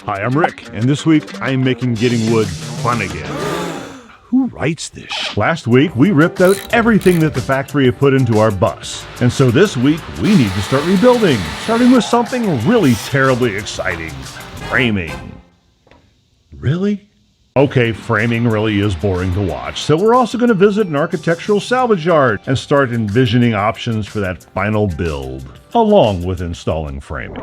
Hi, I'm Rick, and this week I'm making getting wood fun again. Who writes this? Last week we ripped out everything that the factory had put into our bus. And so this week we need to start rebuilding, starting with something really terribly exciting. Framing. Really? Okay, framing really is boring to watch, so we're also going to visit an architectural salvage yard and start envisioning options for that final build, along with installing framing.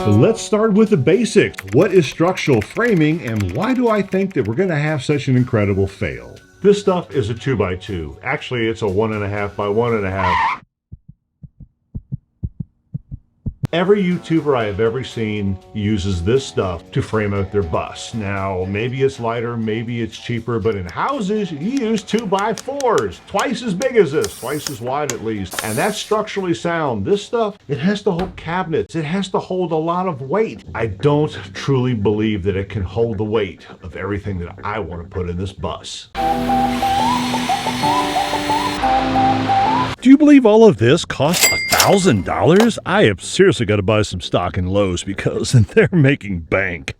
Let's start with the basics. What is structural framing, and why do I think that we're going to have such an incredible fail? This stuff is a 2x2. Actually, it's a 1.5 by 1.5. Every YouTuber I have ever seen uses this stuff to frame out their bus. Now, maybe it's lighter, maybe it's cheaper, but in houses, you use 2x4s, twice as big as this, twice as wide at least. And that's structurally sound. This stuff, it has to hold cabinets. It has to hold a lot of weight. I don't truly believe that it can hold the weight of everything that I want to put in this bus. Do you believe all of this costs $1,000? I have seriously got to buy some stock in Lowe's because they're making bank.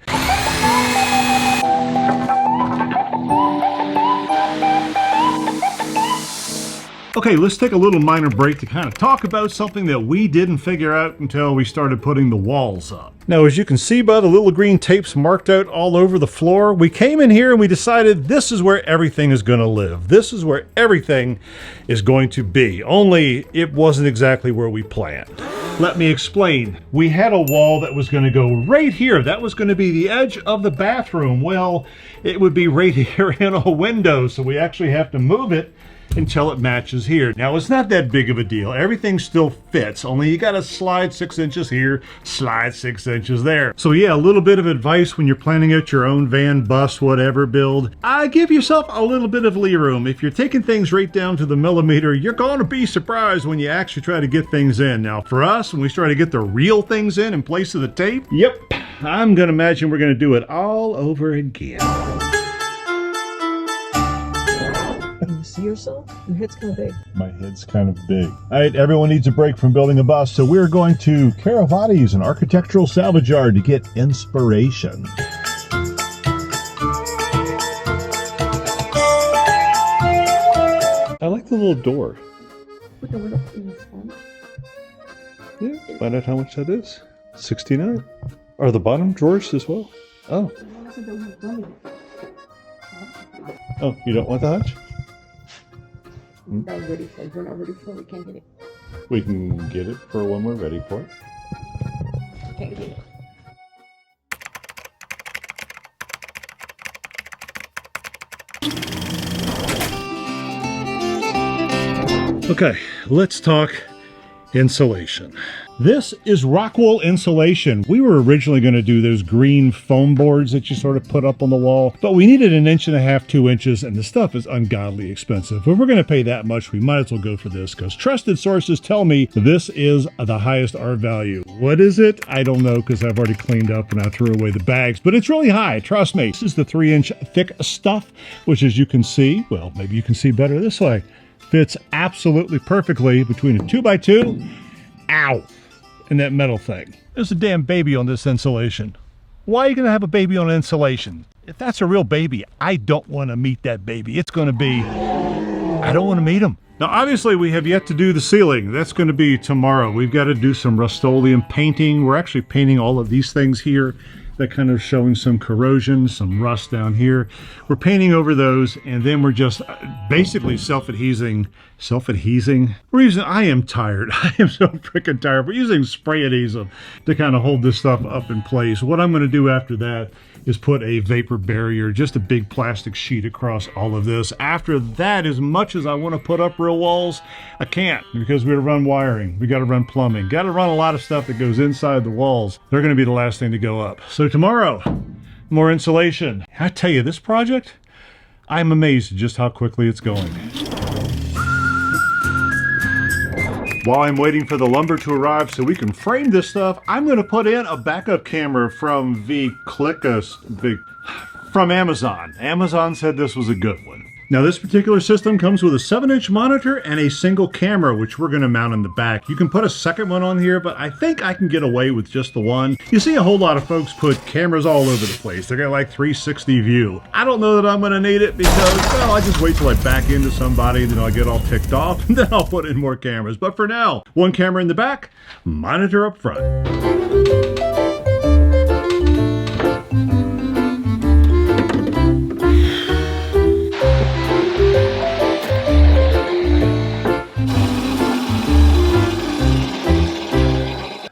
Okay, let's take a little minor break to kind of talk about something that we didn't figure out until we started putting the walls up. Now, as you can see by the little green tapes marked out all over the floor, we came in here and we decided this is where everything is going to live. This is where everything is going to be, only it wasn't exactly where we planned. Let me explain. We had a wall that was going to go right here. That was going to be the edge of the bathroom. Well, it would be right here in a window, so we actually have to move it until it matches here. Now, it's not that big of a deal. Everything still fits, only you gotta slide 6 inches here, slide 6 inches there. So yeah, a little bit of advice when you're planning out your own van, bus, whatever build. Give yourself a little bit of lee room. If you're taking things right down to the millimeter, you're gonna be surprised when you actually try to get things in. Now, for us, when we try to get the real things in place of the tape, yep, I'm gonna imagine we're gonna do it all over again. See yourself? Your head's kind of big. My head's kind of big. All right, everyone needs a break from building a bus, so we're going to Caravati's, an architectural salvage yard, to get inspiration. I like the little door. Put the word up in the front. Yeah, find out how much that is. $69. Are the bottom drawers as well? Oh. Oh, you don't want the hutch? Not ready for it. We're not ready for it. We can't get it. We can get it for when we're ready for it. Can't get it. Okay, let's talk insulation. This is Rockwool insulation. We were originally going to do those green foam boards that you sort of put up on the wall, but we needed 1.5 inches, 2 inches, and the stuff is ungodly expensive. If we're going to pay that much, we might as well go for this because trusted sources tell me this is the highest R value. What is it? I don't know because I've already cleaned up and I threw away the bags, but it's really high. Trust me. This is the 3-inch thick stuff, which as you can see, well, maybe you can see better this way, fits absolutely perfectly between a 2x2. Ow! And that metal thing. There's a damn baby on this insulation. Why are you going to have a baby on insulation? If that's a real baby, I don't want to meet that baby. It's going to be, I don't want to meet him. Now, obviously, we have yet to do the ceiling. That's going to be tomorrow. We've got to do some Rust-Oleum painting. We're actually painting all of these things here that kind of showing some corrosion, some rust down here. We're painting over those, and then we're just basically self-adhesing. We're using, I am tired. I am so freaking tired. We're using spray adhesive to kind of hold this stuff up in place. What I'm going to do after that is put a vapor barrier, just a big plastic sheet across all of this. After that, as much as I want to put up real walls, I can't because we got to run wiring. We got to run plumbing. Got to run a lot of stuff that goes inside the walls. They're going to be the last thing to go up. So tomorrow, more insulation. I tell you, this project, I'm amazed at just how quickly it's going. While I'm waiting for the lumber to arrive so we can frame this stuff, I'm going to put in a backup camera from from Amazon. Amazon said this was a good one. Now this particular system comes with a 7-inch monitor and a single camera, which we're going to mount in the back. You can put a second one on here, but I think I can get away with just the one. You see a whole lot of folks put cameras all over the place. They're got like 360 view. I don't know that I'm going to need it because, well, I just wait till I back into somebody, then I'll get all ticked off, and then I'll put in more cameras. But for now, one camera in the back, monitor up front.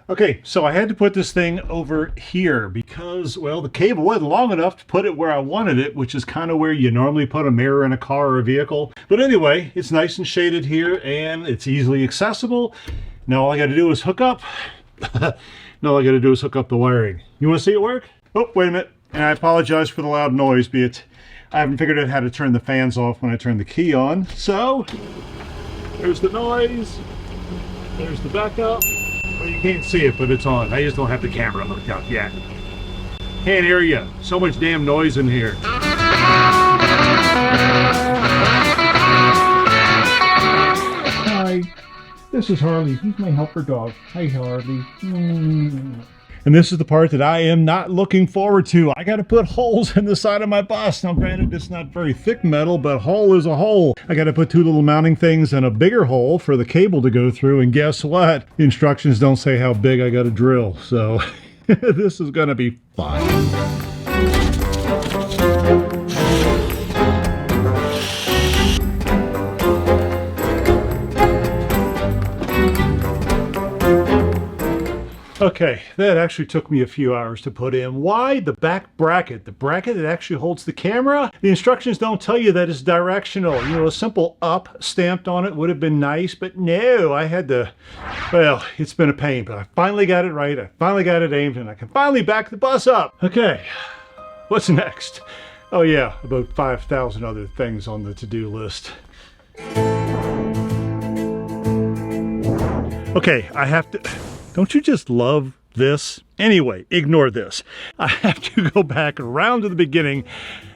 Okay, so I had to put this thing over here because, well, the cable wasn't long enough to put it where I wanted it, which is kind of where you normally put a mirror in a car or a vehicle. But anyway, it's nice and shaded here and it's easily accessible. Now all I got to do is hook up. Now all I got to do is hook up the wiring. You want to see it work? Oh, wait a minute. And I apologize for the loud noise, be it I haven't figured out how to turn the fans off when I turn the key on. So, there's the noise. There's the backup. Well, you can't see it, but it's on. I just don't have the camera hooked up yet. Can't hear you. So much damn noise in here. Hi, this is Harley. He's my helper dog. Hi, Harley. And this is the part that I am not looking forward to. I got to put holes in the side of my bus. Now, granted, it's not very thick metal, but hole is a hole. I got to put 2 little mounting things and a bigger hole for the cable to go through. And guess what? The instructions don't say how big I got to drill. So this is going to be fun. Okay, that actually took me a few hours to put in. Why? The back bracket. The bracket that actually holds the camera. The instructions don't tell you that it's directional. You know, a simple up stamped on it would have been nice, but no, I had to, well, it's been a pain, but I finally got it right. I finally got it aimed and I can finally back the bus up. Okay, what's next? Oh yeah, about 5,000 other things on the to-do list. Okay, I have to... Don't you just love this? Anyway, ignore this. I have to go back around to the beginning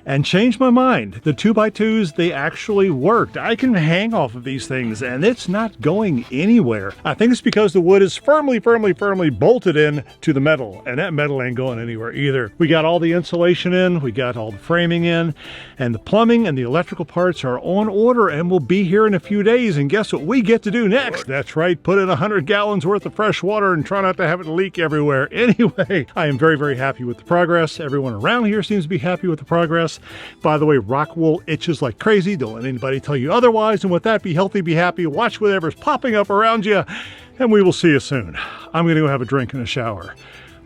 and change my mind. The 2x2s, they actually worked. I can hang off of these things and it's not going anywhere. I think it's because the wood is firmly bolted in to the metal, and that metal ain't going anywhere either. We got all the insulation in, we got all the framing in, and the plumbing and the electrical parts are on order and will be here in a few days. And guess what we get to do next? That's right, put in 100 gallons worth of fresh water and try not to have it leak everywhere. Anyway, I am very happy with the progress. Everyone around here seems to be happy with the progress. By the way, rock wool itches like crazy. Don't let anybody tell you otherwise. And with that, be healthy, be happy, watch whatever's popping up around you, and we will see you soon. I'm going to go have a drink and a shower,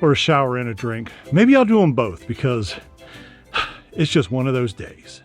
or a shower and a drink. Maybe I'll do them both because it's just one of those days.